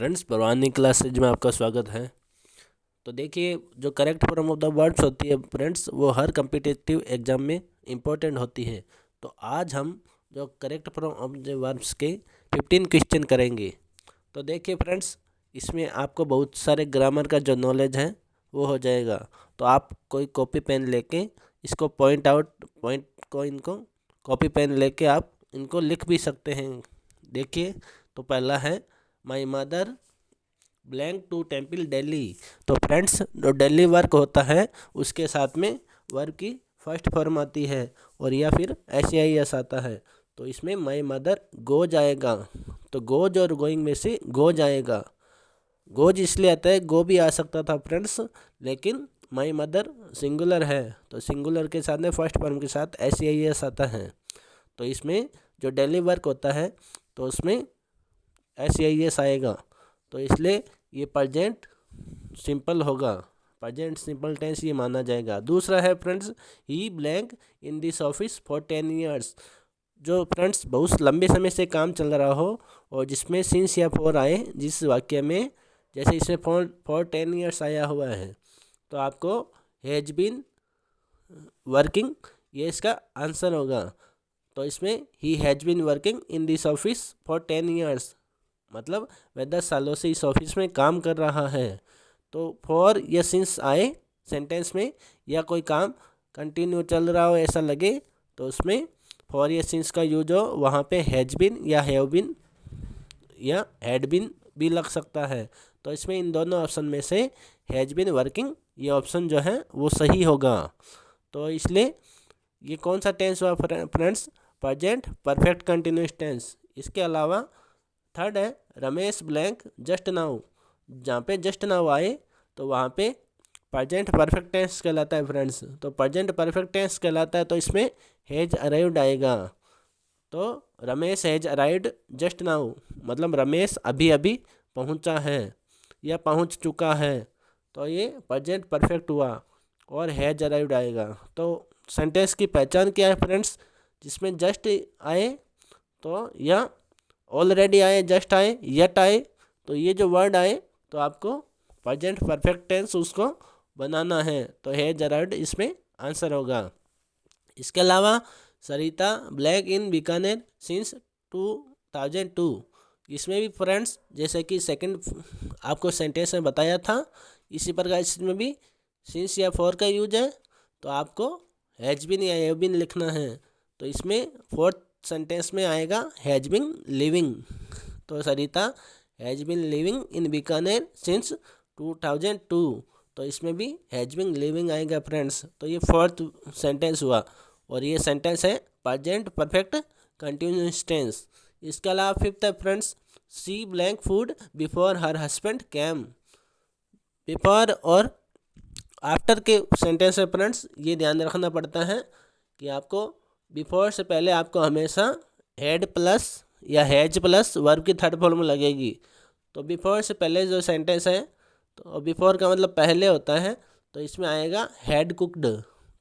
Friends, Parwani classes में आपका स्वागत है। तो देखिए, जो correct form of the words होती है फ्रेंड्स, वो हर कम्पिटिटिव एग्जाम में इम्पोर्टेंट होती है। तो आज हम जो correct form of the words के 15 क्वेश्चन करेंगे। तो देखिए फ्रेंड्स, इसमें आपको बहुत सारे ग्रामर का जो नॉलेज है वो हो जाएगा। तो आप कोई कॉपी पेन लेके इसको पॉइंट को इनको कॉपी पेन लेके आप इनको लिख भी सकते हैं। देखिए, तो पहला है my mother blank to temple Delhi. तो फ्रेंड्स, जो दिल्ली वर्क होता है उसके साथ में वर्क की फर्स्ट फॉर्म आती है और या फिर SAIS आता है। तो इसमें माई मदर गोज आएगा। तो गोज और गोइंग में से गोज आएगा। गोज इसलिए आता है, गो भी आ सकता था फ्रेंड्स, लेकिन माई मदर सिंगुलर है तो सिंगुलर के साथ में फर्स्ट फॉर्म के साथ SAIS आता है। तो इसमें जो डेली वर्क होता है तो उसमें SAIS आएगा। तो इसलिए ये प्रेजेंट सिंपल होगा, प्रेजेंट सिंपल टेंस ये माना जाएगा। दूसरा है friends, he blank in this office for 10 years. जो फ्रेंड्स बहुत लंबे समय से काम चल रहा हो और जिसमें सिंस या फॉर आए, जिस वाक्य में जैसे इसमें फॉर 10 ईयर्स आया हुआ है तो आपको हैज बीन वर्किंग, ये इसका आंसर होगा। तो इसमें he has been working in this office for 10 years, मतलब वह 10 सालों से इस ऑफिस में काम कर रहा है। तो फॉर या सिंस आए सेंटेंस में या कोई काम कंटिन्यू चल रहा हो ऐसा लगे तो उसमें फॉर या सिंस का यूज हो, वहाँ पे हैज बीन या हैव बीन या हैड बीन भी लग सकता है। तो इसमें इन दोनों ऑप्शन में से हैज बीन वर्किंग ये ऑप्शन जो है वो सही होगा। तो इसलिए ये कौन सा टेंस हुआ friends? Present perfect continuous tense. इसके अलावा थर्ड है रमेश ब्लैंक जस्ट नाउ। जहाँ पे जस्ट नाउ आए तो वहाँ पे प्रेजेंट परफेक्ट टेंस कहलाता है फ्रेंड्स। तो प्रेजेंट परफेक्ट टेंस कहलाता है तो इसमें हैज अराइव्ड आएगा। तो Ramesh has arrived just now, मतलब रमेश अभी अभी पहुँचा है या पहुँच चुका है। तो ये प्रेजेंट परफेक्ट हुआ और हैज अराइव्ड आएगा। तो सेंटेंस की पहचान क्या है फ्रेंड्स? जिसमें जस्ट आए तो या ऑलरेडी आए, जस्ट आए, येट आए, तो ये जो वर्ड आए तो आपको प्रेजेंट परफेक्ट टेंस उसको बनाना है। तो हैज अराइव्ड इसमें आंसर होगा। इसके अलावा सरिता ब्लैक इन बीकानेर सिंस 2002। इसमें भी फ्रेंड्स जैसे कि सेकंड आपको सेंटेंस में बताया था, इसी प्रकार इसमें भी सिंस या फॉर का यूज है तो आपको हैज बीन या हैव बीन लिखना है। तो इसमें फोर्थ सेंटेंस में आएगा हैज बीन लिविंग। तो Sarita has been living in Bikaner since 2002। तो इसमें भी हैज बीन लिविंग आएगा फ्रेंड्स। तो ये फोर्थ सेंटेंस हुआ और ये सेंटेंस है प्रेजेंट परफेक्ट कंटिन्यूअस टेंस। इसके अलावा फिफ्थ है friends, she blank food before her husband came. Before और आफ्टर के सेंटेंस है फ्रेंड्स, ये ध्यान रखना पड़ता है कि आपको बिफोर से पहले आपको हमेशा हैड प्लस या हैज प्लस वर्ब की थर्ड फॉर्म लगेगी। तो बिफोर से पहले जो सेंटेंस है तो बिफोर का मतलब पहले होता है, तो इसमें आएगा हैड कुक्ड।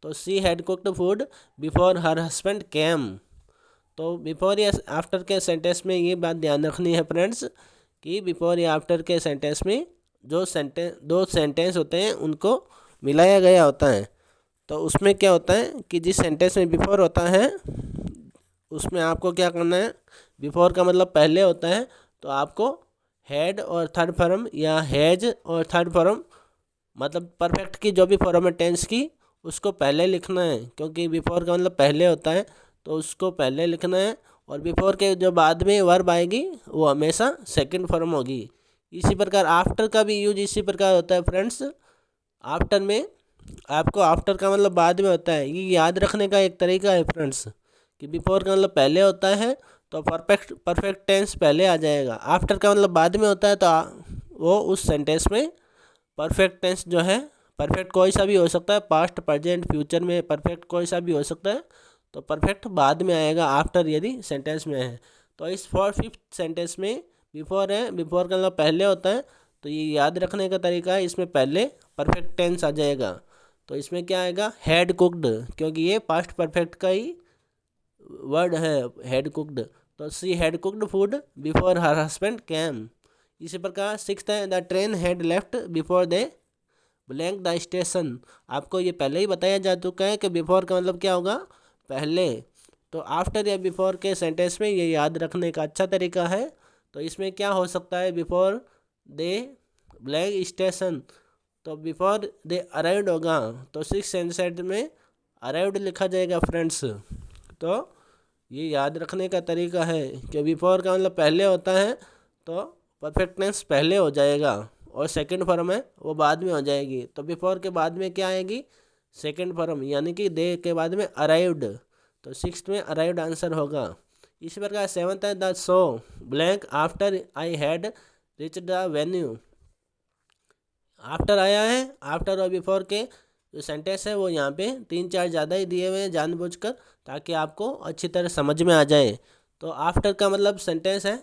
तो she had cooked food before her husband came. तो बिफोर या आफ्टर के सेंटेंस में ये बात ध्यान रखनी है फ्रेंड्स कि बिफोर या आफ्टर के सेंटेंस में जो दो सेंटेंस होते हैं उनको मिलाया गया होता है। तो उसमें क्या होता है कि जिस सेंटेंस में बिफोर होता है उसमें आपको क्या करना है, बिफोर का मतलब पहले होता है तो आपको हैड और थर्ड फॉर्म या हैज और थर्ड फॉर्म, मतलब परफेक्ट की जो भी फॉर्म है टेंस की, उसको पहले लिखना है। क्योंकि बिफोर का मतलब पहले होता है तो उसको पहले लिखना है और बिफोर के जो बाद में वर्ब आएगी वो हमेशा सेकंड फॉर्म होगी। इसी प्रकार आफ्टर का भी यूज इसी प्रकार होता है फ्रेंड्स। आफ्टर में आपको आफ्टर का मतलब बाद में होता है, ये याद रखने का एक तरीका है फ्रेंड्स कि बिफोर का मतलब पहले होता है तो परफेक्ट टेंस पहले आ जाएगा। आफ्टर का मतलब बाद में होता है तो वो उस सेंटेंस में परफेक्ट टेंस जो है, परफेक्ट कोई सा भी हो सकता है, पास्ट प्रेजेंट फ्यूचर में परफेक्ट कोई सा भी हो सकता है, तो परफेक्ट बाद में आएगा आफ्टर यदि सेंटेंस में है। तो इस फिफ्थ सेंटेंस में बिफोर है, बिफोर का मतलब पहले होता है, तो ये याद रखने का तरीका है, इसमें पहले परफेक्ट टेंस आ जाएगा। तो इसमें क्या आएगा, हैड कुक्ड, क्योंकि ये पास्ट परफेक्ट का ही वर्ड है हैड कुक्ड। तो she had cooked food before her husband came. इसी प्रकार सिक्स्थ है the train had left before they blank the station. आपको ये पहले ही बताया जा चुका है कि बिफोर का मतलब क्या होगा, पहले। तो आफ्टर या बिफोर के सेंटेंस में ये याद रखने का अच्छा तरीका है। तो इसमें क्या हो सकता है, बिफोर दे ब्लैंक स्टेशन, तो बिफोर दे अराइव्ड होगा, तो सिक्स सेंटेंस में अराइव्ड लिखा जाएगा फ्रेंड्स। तो ये याद रखने का तरीका है कि बिफोर का मतलब पहले होता है, तो परफेक्ट टेंस पहले हो जाएगा और सेकंड फॉर्म है वो बाद में हो जाएगी। तो बिफोर के बाद में क्या आएगी, सेकंड फॉर्म, यानी कि दे के बाद में अराइव्ड, तो सिक्स्थ में अराइव्ड आंसर होगा। इसी प्रकार सेवंथ है the show blank after I had rich the venue. After आया है, आफ्टर और बिफोर के जो सेंटेंस है वो यहाँ पे 3-4 ज़्यादा ही दिए हुए हैं जानबूझकर, ताकि आपको अच्छी तरह समझ में आ जाए। तो आफ्टर का मतलब सेंटेंस है,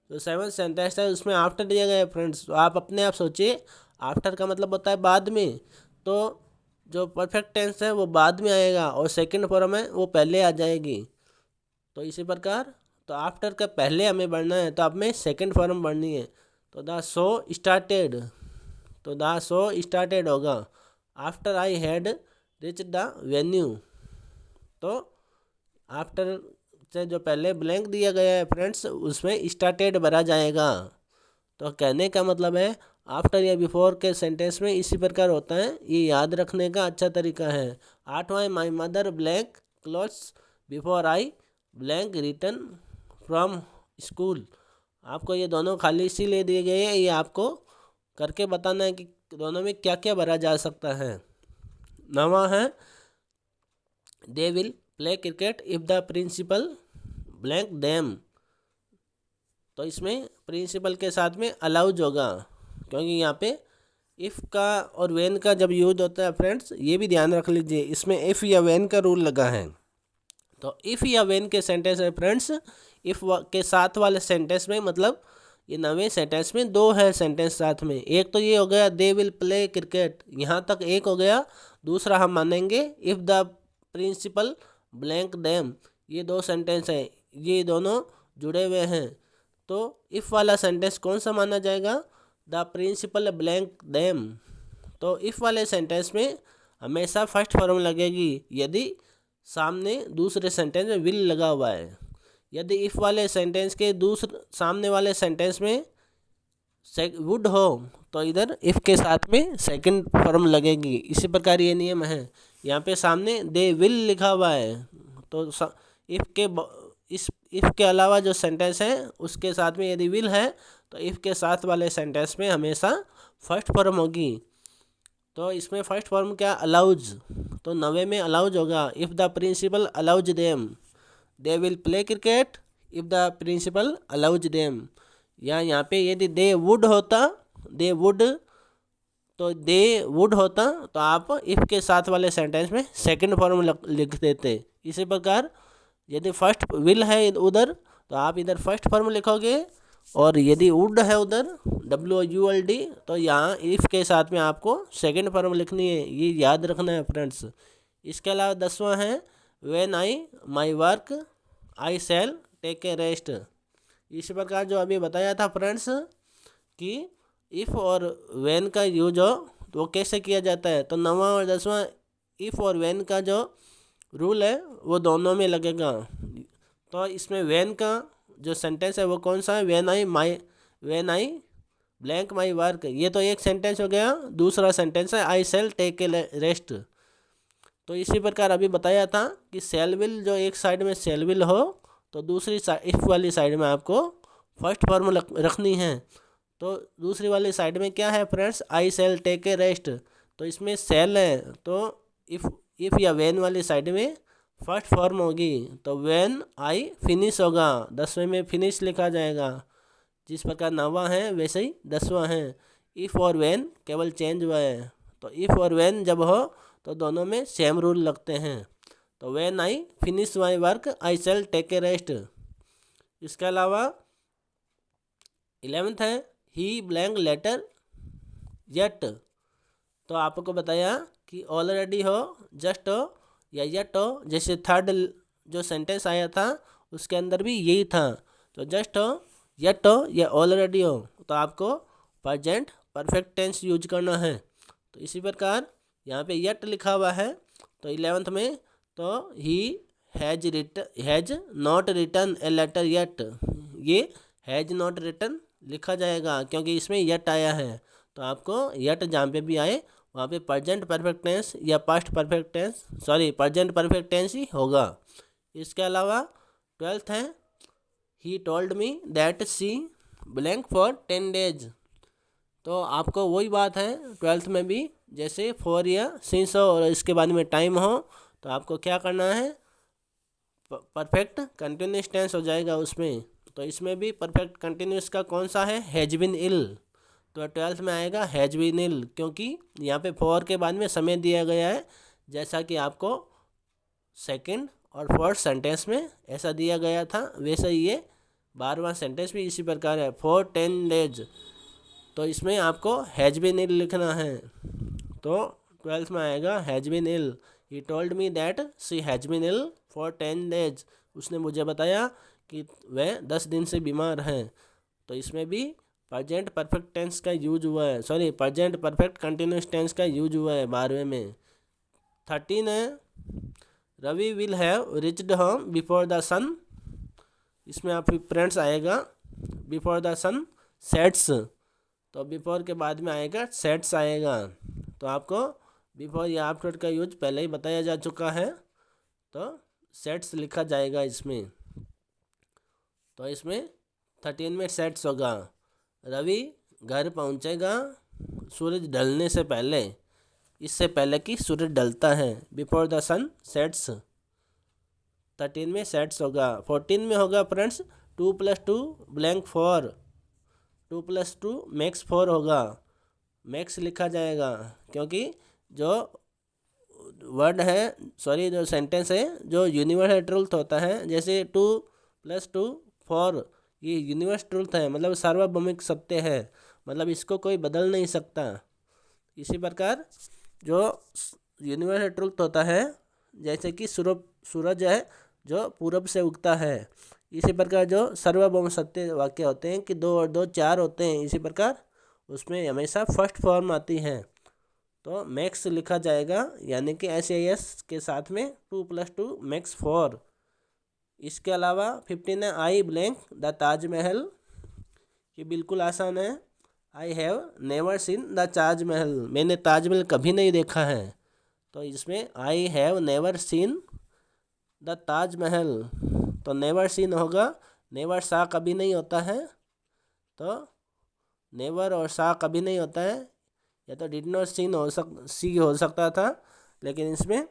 जो सेवन सेंटेंस है उसमें आफ्टर दिया गया है फ्रेंड्स। तो आप अपने आप सोचिए, आफ्टर का मतलब होता है बाद में, तो जो परफेक्ट टेंस है वो बाद में आएगा और सेकंड फॉर्म है वो पहले आ जाएगी। तो इसी प्रकार तो आफ्टर का पहले हमें बढ़ना है, तो अब में सेकंड फॉर्म बढ़नी है। तो द शो स्टार्टेड, तो द शो स्टार्टेड होगा after I had rich the venue. तो आफ्टर से जो पहले ब्लैंक दिया गया है फ्रेंड्स उसमें स्टार्टेड भरा जाएगा। तो कहने का मतलब है आफ्टर या बिफोर के सेंटेंस में इसी प्रकार होता है, ये याद रखने का अच्छा तरीका है। आठवां, माई mother blank clothes before I blank return from school. आपको ये दोनों खाली इसीलिए दिए गए हैं, ये आपको करके बताना है कि दोनों में क्या क्या भरा जा सकता है। नवा है they will play cricket if the principal blank them. तो इसमें प्रिंसिपल के साथ में अलाउज होगा, क्योंकि यहाँ पे इफ़ का और व्हेन का जब यूज होता है फ्रेंड्स, ये भी ध्यान रख लीजिए, इसमें इफ़ या व्हेन का रूल लगा है। तो इफ़ या व्हेन के सेंटेंस है फ्रेंड्स, इफ़ के साथ वाले सेंटेंस में मतलब ये नवे सेंटेंस में दो है सेंटेंस साथ में। एक तो ये हो गया दे विल प्ले क्रिकेट, यहाँ तक एक हो गया। दूसरा हम मानेंगे if the principal blank them, ये दो सेंटेंस है, ये दोनों जुड़े हुए हैं। तो इफ़ वाला सेंटेंस कौन सा माना जाएगा, द प्रिंसिपल ब्लैंक देम। तो इफ़ वाले सेंटेंस में हमेशा फर्स्ट फॉर्म लगेगी यदि सामने दूसरे सेंटेंस में विल लगा हुआ है। यदि इफ़ वाले सेंटेंस के दूसरे सामने वाले सेंटेंस में वुड हो तो इधर इफ़ के साथ में सेकंड फॉर्म लगेगी। इसी प्रकार ये नियम है। यहाँ पे सामने दे विल लिखा हुआ है, तो इफ़ के अलावा जो सेंटेंस है उसके साथ में यदि विल है तो इफ़ के साथ वाले सेंटेंस में हमेशा फर्स्ट फॉर्म होगी। तो इसमें फर्स्ट फॉर्म क्या, अलाउज, तो नवे में अलाउज होगा। If the principal allows them they will play cricket if the principal allows them. या यहाँ पे यदि दे वुड होता, दे वुड, तो दे वुड होता तो आप इफ़ के साथ वाले सेंटेंस में सेकंड फॉर्म लिख देते। इसी प्रकार यदि फर्स्ट विल है उधर तो आप इधर फर्स्ट फॉर्म लिखोगे, और यदि वुड है उधर WULD तो यहाँ इफ़ के साथ में आपको सेकंड फॉर्म लिखनी है। ये याद रखना है फ्रेंड्स। इसके अलावा 10वां है when I my work I shall take a rest. इस प्रकार जो अभी बताया था फ्रेंड्स कि इफ़ और व्हेन का यूज हो तो वो कैसे किया जाता है। तो 9वां और 10वां इफ़ और व्हेन का जो रूल है वो दोनों में लगेगा। तो इसमें व्हेन का जो सेंटेंस है वो कौन सा है, when I blank my work, ये तो एक सेंटेंस हो गया। दूसरा सेंटेंस है आई शैल टेक ए रेस्ट। तो इसी प्रकार अभी बताया था कि शैल विल जो एक साइड में शैल विल हो तो दूसरी इफ़ वाली साइड में आपको फर्स्ट फॉर्म रखनी है। तो दूसरी वाली साइड में क्या है friends, I shall take a rest, तो इसमें शैल है, तो इफ़ या व्हेन वाली साइड में फर्स्ट फॉर्म होगी, तो व्हेन आई फिनिश होगा। 10वें में फिनिश लिखा जाएगा। जिस प्रकार 9वां है वैसे ही 10वां है। इफ़ और व्हेन केवल चेंज हुआ है। तो इफ़ और व्हेन जब हो तो दोनों में सेम रूल लगते हैं। तो when I finish my work I shall take a rest. इसके अलावा 11th है ही ब्लैंक लेटर येट। तो आपको बताया कि ऑलरेडी हो, जस्ट हो या येट हो। जैसे थर्ड जो सेंटेंस आया था उसके अंदर भी यही था। तो जस्ट हो येट हो या ऑलरेडी हो तो आपको प्रेजेंट परफेक्ट टेंस यूज करना है। तो इसी प्रकार यहाँ पे येट लिखा हुआ है तो 11th में तो he has not written a letter yet, ये हैज नॉट रिटन लिखा जाएगा क्योंकि इसमें येट आया है। तो आपको येट जहाँ पे भी आए वहाँ पे प्रेजेंट परफेक्ट टेंस या past perfect tense present perfect tense ही होगा। इसके अलावा 12th है he told me that she blank for 10 days। तो आपको वही बात है 12th में भी, जैसे फॉर या सिंस हो और इसके बाद में टाइम हो तो आपको क्या करना है, परफेक्ट कंटिन्यूस टेंस हो जाएगा उसमें। तो इसमें भी परफेक्ट कंटिन्यूस का कौन सा है, हैज बीन इल। तो 12th में आएगा हैज बीन इल क्योंकि यहाँ पे फॉर के बाद में समय दिया गया है, जैसा कि आपको सेकंड और फर्स्ट सेंटेंस में ऐसा दिया गया था वैसे ही ये 12वां सेंटेंस भी इसी प्रकार है, फॉर 10 days। तो इसमें आपको हैज बीन इल लिखना है। तो 12th में आएगा has been ill. He told me that she has been ill for 10 days। उसने मुझे बताया कि वह 10 दिन से बीमार हैं। तो इसमें भी प्रेजेंट परफेक्ट टेंस का यूज हुआ है, प्रेजेंट परफेक्ट कंटिन्यूस टेंस का यूज हुआ है 12वें में। 13 है Ravi will have reached home before the sun. इसमें आप फ्रेंड्स आएगा बिफोर द सन सेट्स, तो बिफोर के बाद में आएगा सेट्स आएगा। तो आपको बिफोर या आफ्टर का यूज पहले ही बताया जा चुका है, तो सेट्स लिखा जाएगा इसमें। तो इसमें 13 में सेट्स होगा, रवि घर पहुंचेगा सूरज ढलने से पहले, इससे पहले कि सूरज ढलता है, बिफोर द सन सेट्स। 13 में सेट्स होगा। 14 में होगा फ्रेंड्स 2 + 2 ब्लैंक 4, 2 + 2 मैक्स 4 होगा, मैक्स लिखा जाएगा क्योंकि जो वर्ड है जो सेंटेंस है जो यूनिवर्सल ट्रूथ होता है, जैसे 2 + 2 4 ये यूनिवर्सल ट्रूथ है, मतलब सार्वभौमिक सत्य है, मतलब इसको कोई बदल नहीं सकता। इसी प्रकार जो यूनिवर्सल ट्रूथ होता है, जैसे कि सूरज है जो पूरब से उगता है, इसी प्रकार जो सार्वभौम सत्य वाक्य होते हैं कि 2 और 2 4 होते हैं, इसी प्रकार उसमें हमेशा फर्स्ट फॉर्म आती है। तो मैक्स लिखा जाएगा यानी कि SAS के साथ में 2 + 2 मैक्स 4। इसके अलावा 15 है आई ब्लैंक द ताजमहल। ये बिल्कुल आसान है, I have never seen the Taj Mahal, मैंने ताजमहल कभी नहीं देखा है। तो इसमें I have never seen the Taj Mahal, तो नेवर सीन होगा, नेवर सा कभी नहीं होता है, तो नेवर और सा कभी नहीं होता है, या तो डिड नॉट सीन सी हो सकता था, लेकिन इसमें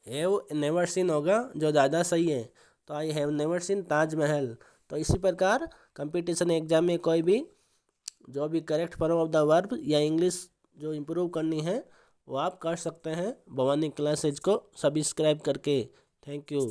हैव नेवर सीन होगा जो ज़्यादा सही है। तो I have never seen Taj Mahal. तो इसी प्रकार कंपटीशन एग्जाम में कोई भी जो भी correct form of the verb या इंग्लिश जो इम्प्रूव करनी है वो आप कर सकते हैं भवानी क्लासेज को सब्सक्राइब करके। Thank you.